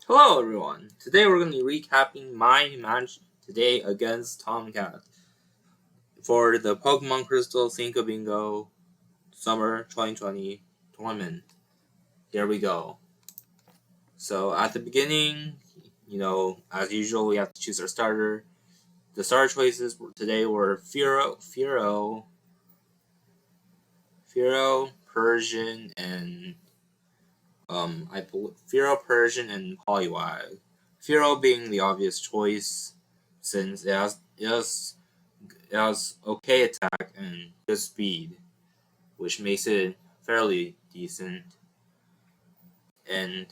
Hello everyone! Today we're going to be recapping my match today against Tomcat for the Pokemon Crystal Cinco Bingo Summer 2020 tournament. Here we go. So at the beginning, as usual, we have to choose our starter. The starter choices today were Furo, Persian, and Furo, Persian, and Poliwag. Furo being the obvious choice, since it has okay attack and good speed, which makes it fairly decent. And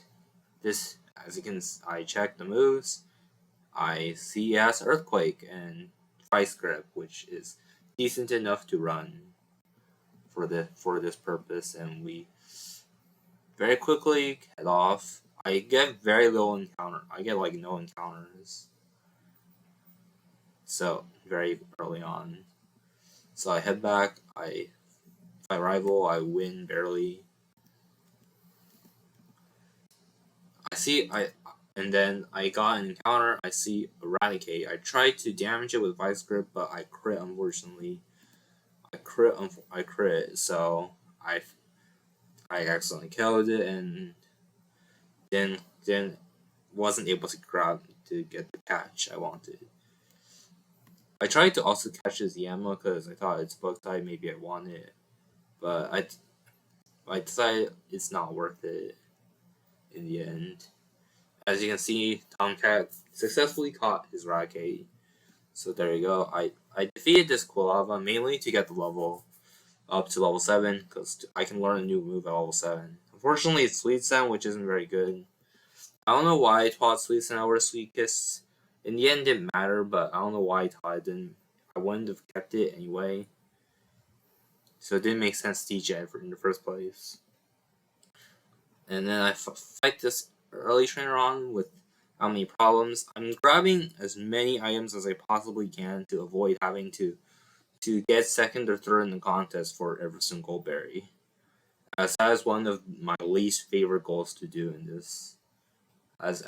this, as you can, I check the moves. I see it has Earthquake and Vice Grip, which is decent enough to run for this purpose, and we very quickly head off. I get very little encounter. I get like no encounters. So very early on. So I head back. I fight rival. I win barely. And then I got an encounter. I see Eradicate. I tried to damage it with Vice Grip, but I crit. Unfortunately, I crit. So I accidentally killed it, and then wasn't able to grab to get the catch I wanted. I tried to also catch his Yama because I thought it's bug type. Maybe I want it, but I decided it's not worth it in the end. As you can see, Tomcat successfully caught his Raticate. So there you go. I defeated this Quilava mainly to get the level up to level 7, because I can learn a new move at level 7. Unfortunately, it's Sweet Scent, which isn't very good. I don't know why I taught Sweet Scent over Sweet Kiss. In the end, it didn't matter, but I don't know why I taught it. I wouldn't have kept it anyway. So it didn't make sense to teach it in the first place. And then I fight this early trainer on with how many problems. I'm grabbing as many items as I possibly can to avoid having to get second or third in the contest for every single berry, as that is one of my least favorite goals to do in this. As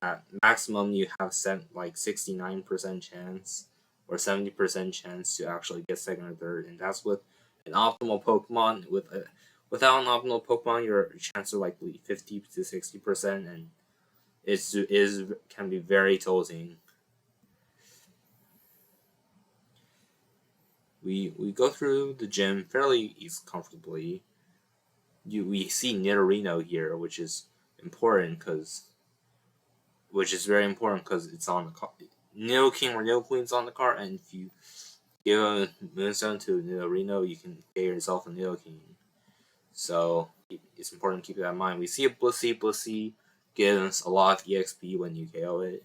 at maximum you have like 69% chance or 70% chance to actually get second or third, and that's with an optimal Pokemon. Without an optimal Pokemon, your chances are likely 50 to 60%, and can be very tilting. We go through the gym fairly comfortably. We see Nidorino here, which is important very important because it's on the card. Nidoking or Nidoqueen's on the card, and if you give a Moonstone to Nidorino, you can get yourself a Nidoking. So it's important to keep that in mind. We see a Blissey. Blissey gives a lot of EXP when you KO it.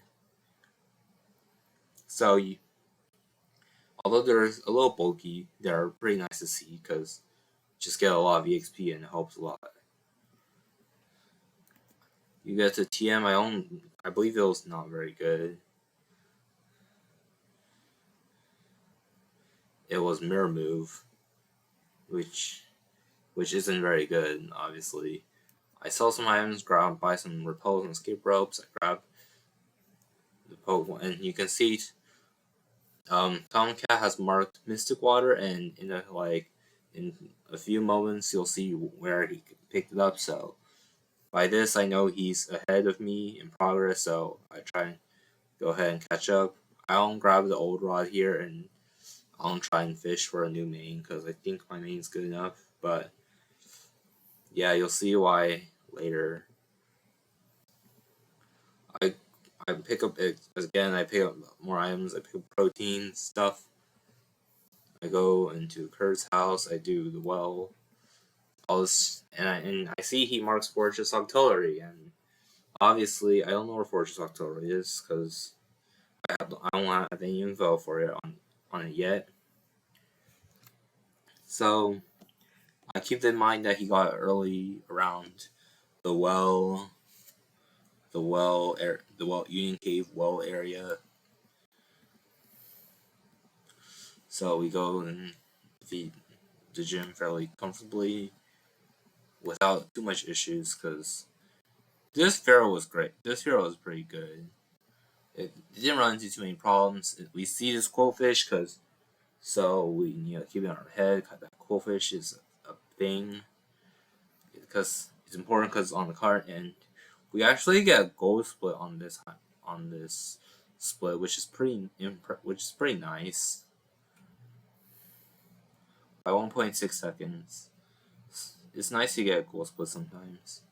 So although they're a little bulky, they're pretty nice to see because just get a lot of EXP and it helps a lot. You get to TM. I believe it was not very good. It was Mirror Move, which isn't very good, obviously. I sell some items, buy some repels and escape ropes. I grab the Pokemon, and you can see Tomcat has marked Mystic Water, and in a few moments you'll see where he picked it up. So by this I know he's ahead of me in progress, so I try and go ahead and catch up. I don't grab the old rod here, and I don't try and fish for a new main because I think my main's good enough, but yeah, you'll see why later. I pick up again. I pick up more items. I pick up protein stuff. I go into Kurt's house. I do the well. All this, and I see he marks Fortress Octillery, and obviously I don't know where Fortress Octillery is because I don't have any info for it on it yet. So I keep in mind that he got early around the Union Cave well area. So we go and defeat the gym fairly comfortably without too much issues because This Pharaoh was great. This hero was pretty good. It didn't run into too many problems. We see this Quillfish so we keep it on our head. Cause that Quillfish is a thing because it's important because on the card, and we actually get a gold split on this split, which is pretty nice by 1.6 seconds. It's nice to get a gold split sometimes.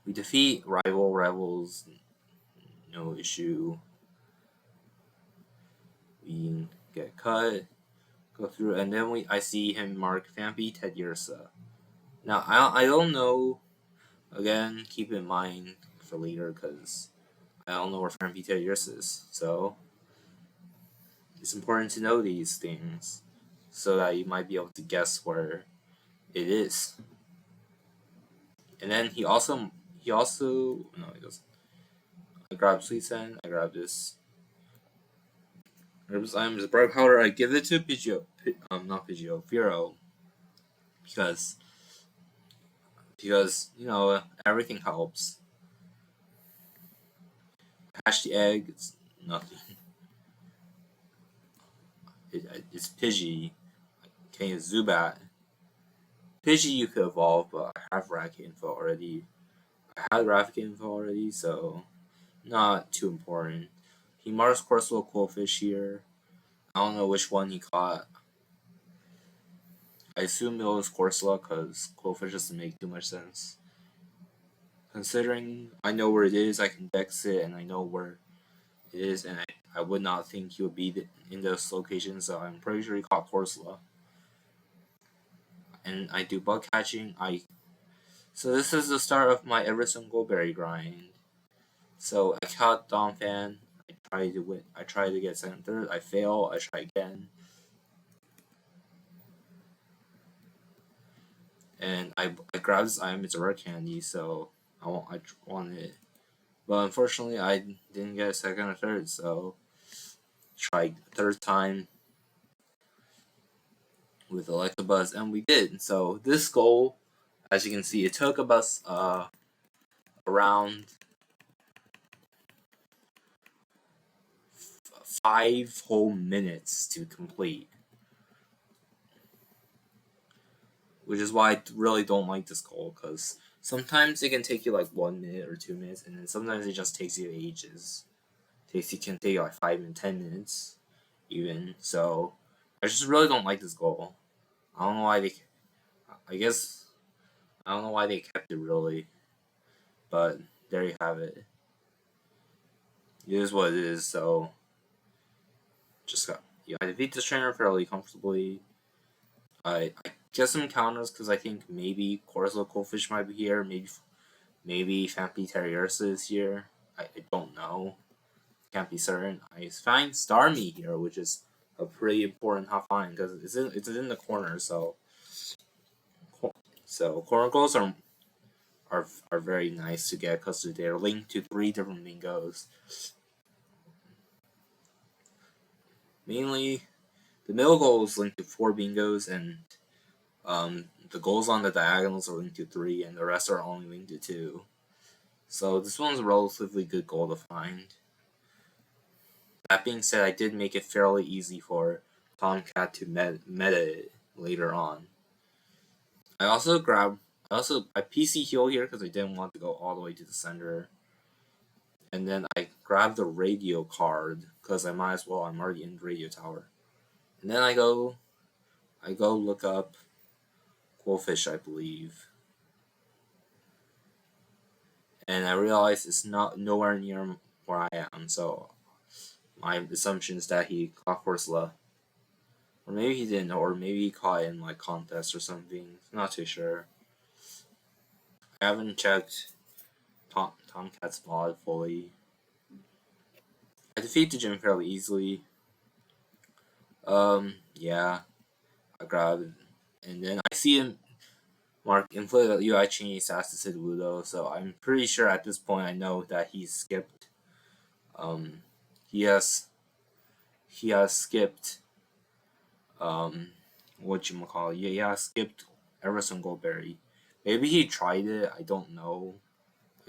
We defeat rivals, no issue. We get cut, go through, and then I see him mark Fampi Tedursa. Now I don't know. Again, keep in mind for later because I don't know where Fampi Tedursa is. So it's important to know these things so that you might be able to guess where it is. And then he also no, he doesn't. I grab Sweet Scent. I grab this. I'm just bright powder. I give it to Pidgeot. Not Pidgeot. Firo. Because everything helps. Hatch the egg. It's nothing. It's Pidgey. Okay, it's Zubat. Pidgey you could evolve, but I have Racket Info already. I had Racket Info already, so not too important. He marks Corsola Quillfish here. I don't know which one he caught. I assume it was Corsola because Quillfish doesn't make too much sense. Considering I know where it is, I can dex it, and I know where it is, and I would not think he would be in those locations, so I'm pretty sure he caught Corsola. And I do bug catching. So this is the start of my Everson Goldberry grind. So I caught Domfan. I tried to win. I tried to get second, third. I fail. I try again. And I grabbed this item. It's a rare candy, so I want it. But unfortunately, I didn't get a second or third, so tried a third time with Electabuzz, and we did. So this goal, as you can see, it took us around 5 whole minutes to complete. Which is why I really don't like this goal, because sometimes it can take you like 1 minute or 2 minutes, and then sometimes it just takes you ages. It can take you like 5 and 10 minutes, even. So I just really don't like this goal. I don't know why they. I guess I don't know why they kept it really, but there you have it. It is what it is. So I defeat this trainer fairly comfortably. I get some counters because I think maybe Corsola Quillfish might be here. Maybe Fampi Tedursa is here. I don't know. Can't be certain. I find Starmie here, which is a pretty important hot find because it's in the corner. So corner goals are very nice to get because they're linked to 3 different bingos. Mainly, the middle goal is linked to 4 bingos, and the goals on the diagonals are linked to 3, and the rest are only linked to 2. So this one's a relatively good goal to find. That being said, I did make it fairly easy for Tomcat to meta it later on. I PC heal here because I didn't want to go all the way to the center. And then I grabbed the radio card because I might as well. I'm already in the radio tower. And then I go look up Quillfish, I believe. And I realize it's nowhere near where I am, so my assumption is that he caught Corsola. Or maybe he didn't, or maybe he caught in like contest or something. Not too sure. I haven't checked Tomcat's VOD fully. I defeat the gym fairly easily. Yeah. I grabbed it. And then I see him mark inflated UI change stats to Sidwudo, so I'm pretty sure at this point I know that he skipped he has skipped whatchamacallit. Yeah, he has skipped Everson Goldberry. Maybe he tried it, I don't know.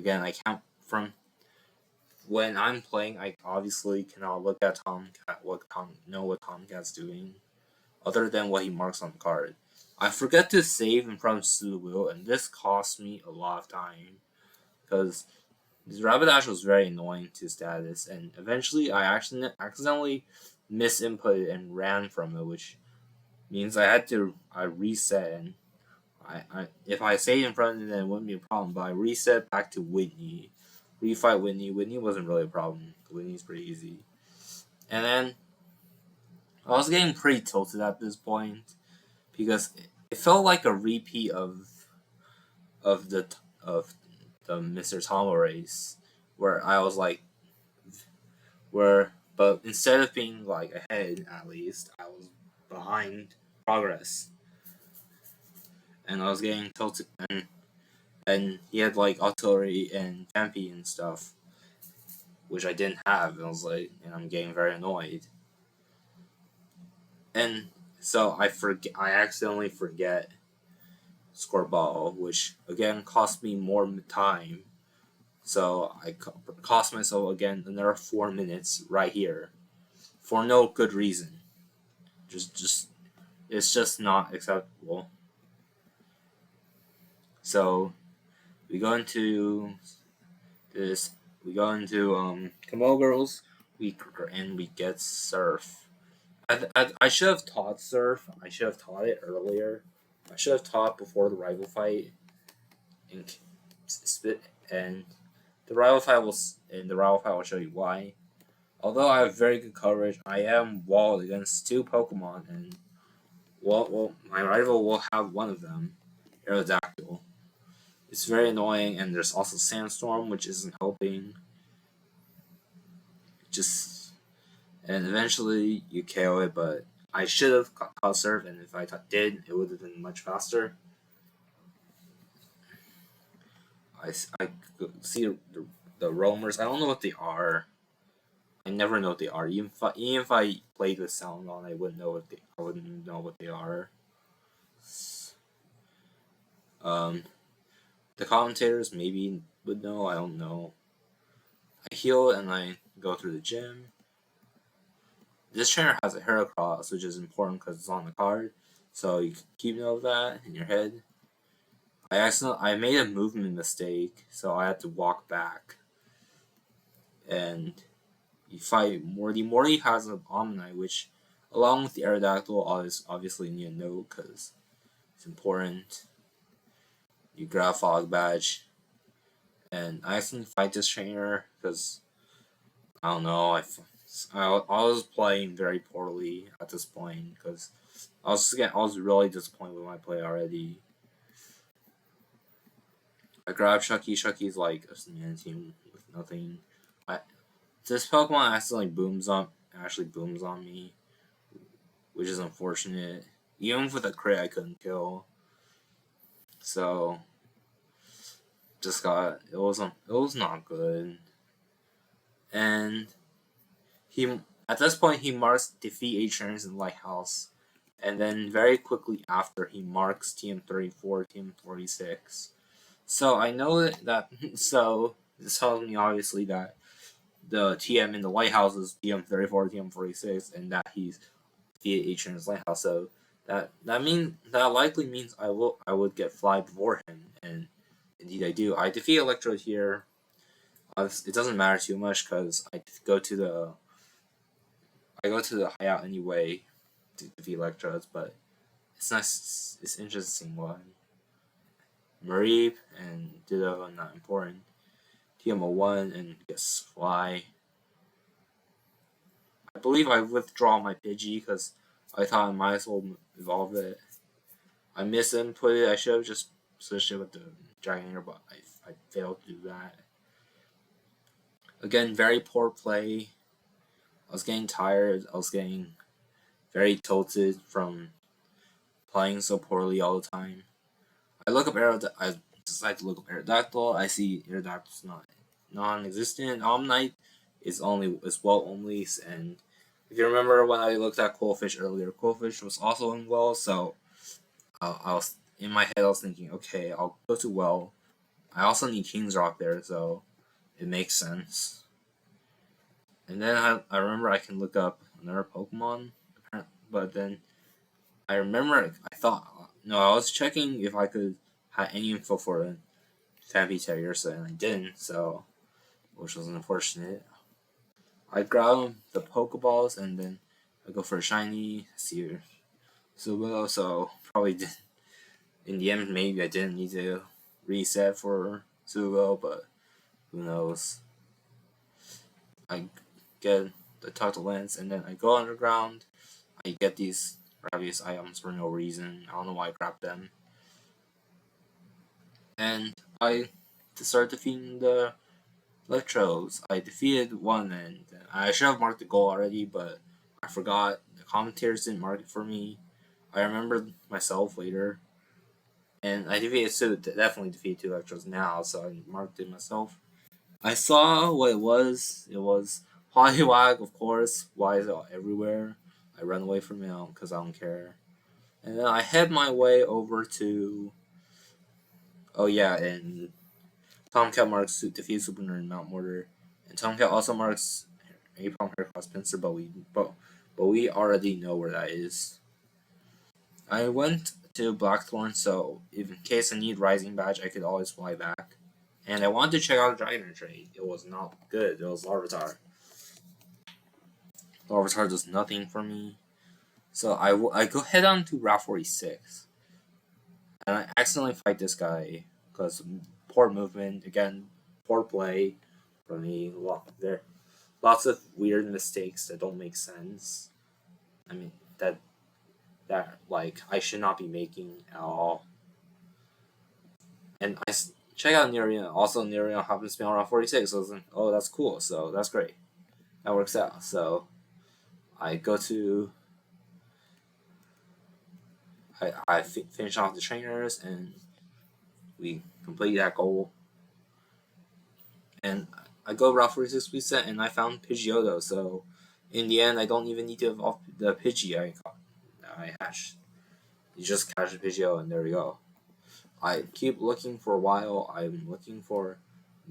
again, I can't from when I'm playing. I obviously cannot look at Tomcat, know what Tomcat's doing, other than what he marks on the card. I forget to save in front of Sulu, and this cost me a lot of time because this Rapidash was very annoying to status, and eventually I actually accidentally misinputted and ran from it, which means I had to reset. And if I stayed in front of it, then it wouldn't be a problem. But I reset back to Whitney, refight Whitney. Whitney wasn't really a problem. Whitney's pretty easy. And then I was getting pretty tilted at this point because it felt like a repeat of the of the Mr. Tomo race, where I was like, but instead of being like ahead, at least I was behind progress, and I was getting tilted, and he had like artillery and champion and stuff, which I didn't have, and I was like, and I'm getting very annoyed, and so I accidentally forget score ball, which again cost me more time. So I cost myself again another 4 minutes right here, for no good reason. Just it's just not acceptable. So we go into this. We go into Kamo Girls. We get Surf. I should have taught Surf. I should have taught it earlier. I should have taught before the rival fight. And the rival fight will show you why. Although I have very good coverage, I am walled against 2 Pokemon, and my rival will have one of them, Aerodactyl. It's very annoying, and there's also Sandstorm, which isn't helping. And eventually you KO it, but I should have caught Surf, and if I did, it would have been much faster. I see the roamers. I don't know what they are. I never know what they are. Even if I played with sound on, I wouldn't know what they are. The commentators maybe would know. I don't know. I heal and I go through the gym. This trainer has a Heracross, which is important because it's on the card, so you keep note of that in your head. I made a movement mistake, so I had to walk back. And you fight Morty. Morty has an Omnite, which, along with the Aerodactyl, is obviously need to know because it's important. You grab Fog Badge, and I accidentally fight this trainer because I don't know. I was playing very poorly at this point because I was really disappointed with my play already. I grab Shucky. Shucky's like a man team with nothing. This Pokemon actually booms on me, which is unfortunate. Even with a crit, I couldn't kill. So it was not good. And at this point he marks defeat 8 trainers in the Lighthouse, and then very quickly after he marks TM34, TM46. So I know that so this tells me obviously that the TM in the Lighthouse is TM34, TM46, and that he's defeated 8 trainers Lighthouse. So that likely means I would get Fly before him, and indeed I do. I defeat Electro here. It doesn't matter too much because I go to the hideout anyway to defeat Electros, but it's nice. It's interesting one. Mareep and Ditto are not important. TMO1 and guess Fly. I believe I withdraw my Pidgey because I thought I might as well evolve it. I misinput it. I should have just switched it with the Dragonair, but I failed to do that. Again, very poor play. I was getting tired. I was getting very tilted from playing so poorly all the time. I decide to look up Aerodactyl. I see Aerodactyl's not non-existent. Omnite is well only, and if you remember when I looked at Coalfish earlier, Coalfish was also unwell. So I was in my head. I was thinking, okay, I'll go to well, I also need King's Rock there, so it makes sense. And then I remember I can look up another Pokemon, but then I remember I thought, no, I was checking if I could have any info for a Tempy-Terriersa, and I didn't, so, which was unfortunate. I grab the Pokeballs, and then I go for a shiny, see Subo, so probably did, in the end, maybe I didn't need to reset for Subo, but who knows. I get the Tucked Lens, and then I go underground. I get these Ravius items for no reason. I don't know why I grabbed them. And I start defeating the Electros. I defeated one, and I should have marked the goal already, but I forgot. The commentators didn't mark it for me. I remembered myself later. And I defeated two, definitely defeated two Electros now, so I marked it myself. I saw what it was. It was Poliwag, of course. Why is it everywhere? I run away from it because I don't care. And then I head my way over to. Oh yeah, and Tomcat marks defeat Super Nerd in Mount Mortar, and Tomcat also marks Napalm Haircross Pincer, but we already know where that is. I went to Blackthorn, so if in case I need Rising Badge, I could always fly back. And I wanted to check out Dragon Trade. It was not good. It was Larvitar. Larvitar does nothing for me. So I go head on to Route 46. And I accidentally fight this guy because poor movement, again, poor play for me. There lots of weird mistakes that don't make sense. I mean that like I should not be making at all. And I check out Nerion. Also, Nerion happens to be on Route 46. So I was like, oh, that's cool. So that's great. That works out. So I go to. I finish off the trainers and we complete that goal. And I go Route 46 reset and I found Pidgeotto. So in the end, I don't even need to evolve the Pidgey I hatched. You just catch the Pidgeotto and there you go. I keep looking for a while. I'm looking for,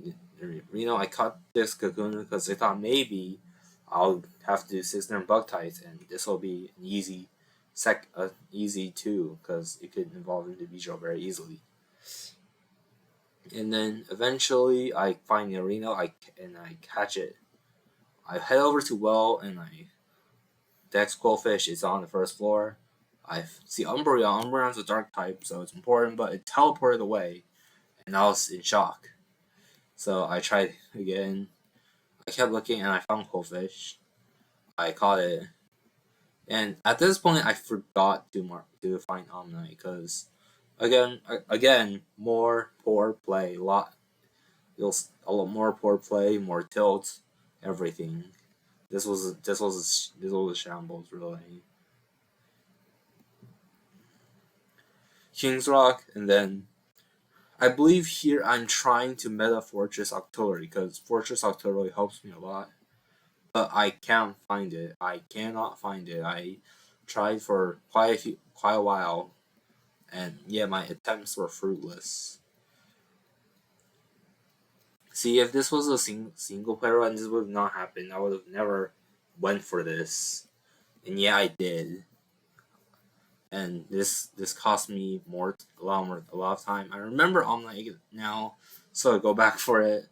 I caught this Kakuna because I thought maybe I'll have to do 6 different bug types and this will be an easy 2 because it could evolve into Bijo very easily. And then eventually I find the arena and I catch it. I head over to Well and Dex Quillfish is on the first floor. I see Umbreon. Umbreon's a dark type, so it's important, but it teleported away, and I was in shock. So I tried again. I kept looking, and I found Quillfish. I caught it, and at this point, I forgot to find Omnite because, again, more poor play. A lot more poor play, more tilt, everything. This was a shambles, really. King's Rock, and then I believe here I'm trying to meta Fortress October because Fortress October helps me a lot, but I can't find it. I cannot find it. I tried for quite a while, and yeah, my attempts were fruitless. See, if this was a single player run, this would have not happened. I would have never went for this, and yeah, I did. And this cost me a lot of time. I remember Omnite now, so I go back for it.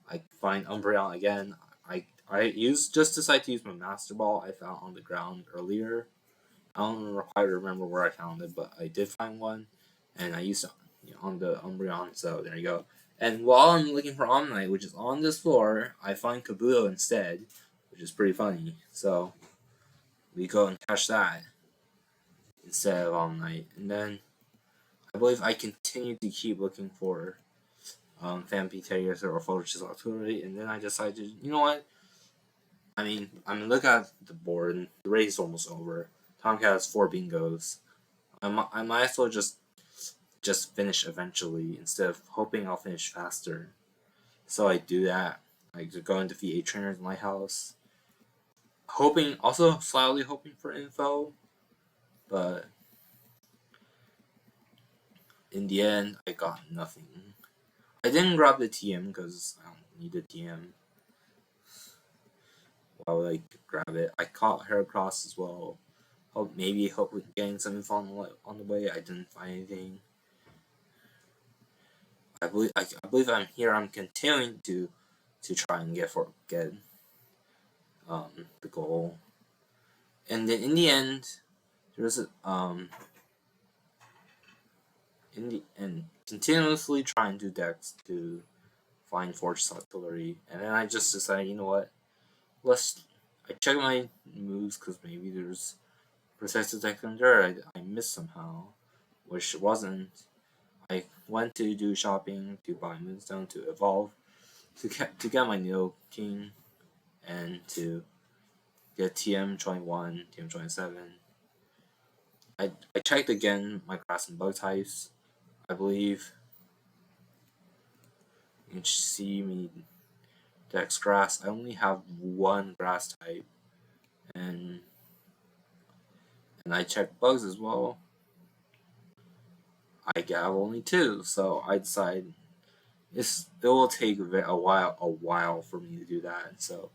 I find Umbreon again. I just decided to use my Master Ball I found on the ground earlier. I don't quite remember where I found it, but I did find one, and I used it on the Umbreon. So there you go. And while I'm looking for Omnite, which is on this floor, I find Kabuto instead, which is pretty funny. So we go and catch that instead of Omnite. And then I believe I continued to keep looking for Tempy-Terriersa or Fortress Artillery, and then I decided, you know what? I mean, look at the board, and the race is almost over. Tomcat has 4 bingos. I might as well just finish eventually instead of hoping I'll finish faster. So I do that. I go and defeat 8 trainers in my house. Also slightly hoping for info, but in the end, I got nothing. I didn't grab the TM because I don't need the TM. Why would I grab it? I caught Heracross as well. Hope with getting some info on the way. I didn't find anything. I believe I'm here. I'm continuing to try and get the goal. And then in the end, there's continuously trying to decks to find Fortress Artillery, and then I just decided, you know what? I check my moves because maybe there's Protected Defender I missed somehow, which wasn't. I went to do shopping to buy Moonstone to evolve, to get my Neo King, and to get TM21, TM27. I checked again my grass and bug types. I believe you can see me dex grass. I only have one grass type, and I checked bugs as well. I have only two, so I decided it will take a while for me to do that. So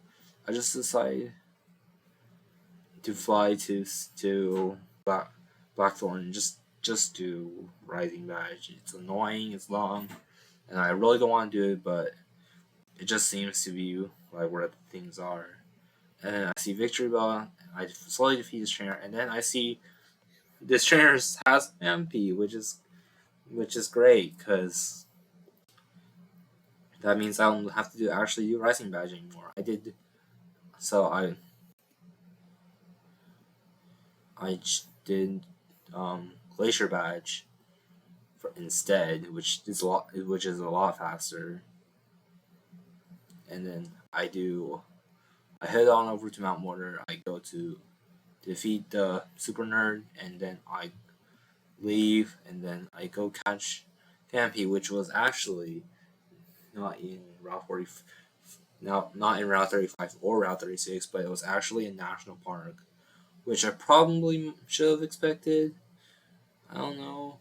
I just decided to fly to Blackthorn and just do Rising Badge. It's annoying, it's long, and I really don't want to do it, but it just seems to be like where things are. And then I see Victory Bell, I slowly defeat this trainer, and then I see this trainer has MP, which is great, because that means I don't have to actually do Rising Badge anymore. So I did Glacier Badge instead, which is a lot faster. And then I head on over to Mount Mortar. I go to defeat the Super Nerd, and then I leave, and then I go catch Campy, which was actually not in Route 40, not in Route 35 or Route 36, but it was actually in National Park, which I probably should have expected. I don't know.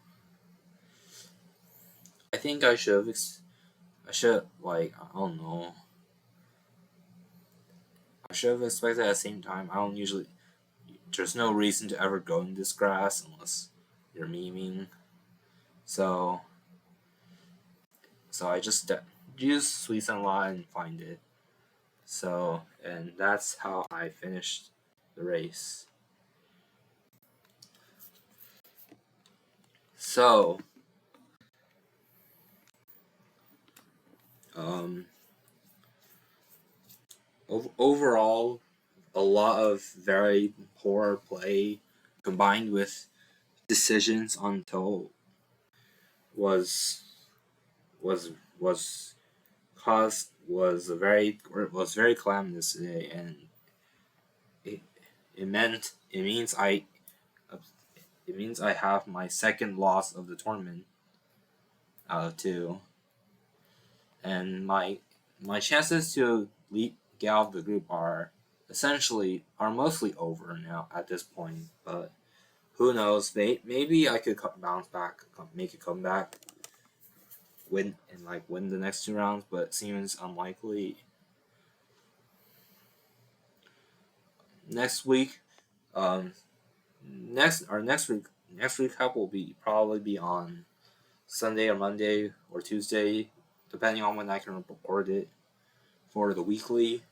I think I should have. I don't know. I should have expected at the same time. I don't usually. There's no reason to ever go in this grass unless you're memeing. So I just use Sweet Sunlight and find it. So, and that's how I finished the race. So, overall, a lot of very poor play combined with decisions on toe was very calamitous today, and it means I have my second loss of the tournament out of two, and my chances to get out of the group are mostly over now at this point. But who knows? Maybe I could bounce back, make a comeback, win the next 2 rounds, but it seems unlikely. Next week, next recap will probably be on Sunday or Monday or Tuesday, depending on when I can record it for the weekly.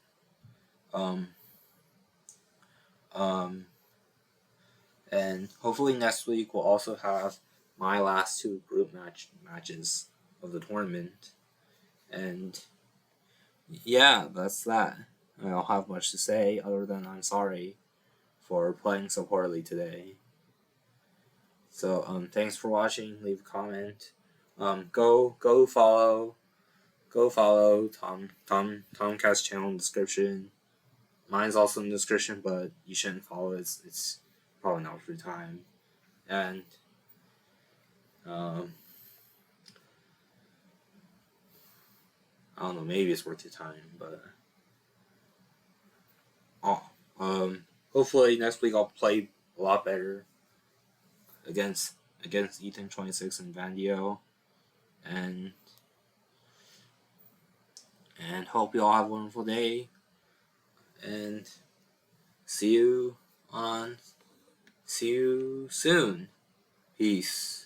And hopefully next week we'll also have my last 2 group matches of the tournament. And yeah, that's that. I don't have much to say other than I'm sorry for playing so poorly today. So thanks for watching. Leave a comment. Go follow Tomcat's channel in the description. Mine's also in the description, but you shouldn't follow it. It's probably not worth your time. And I don't know, maybe it's worth your time, but hopefully next week I'll play a lot better against Ethan 26 and Vandio, and and hope you all have a wonderful day. And see you soon. Peace.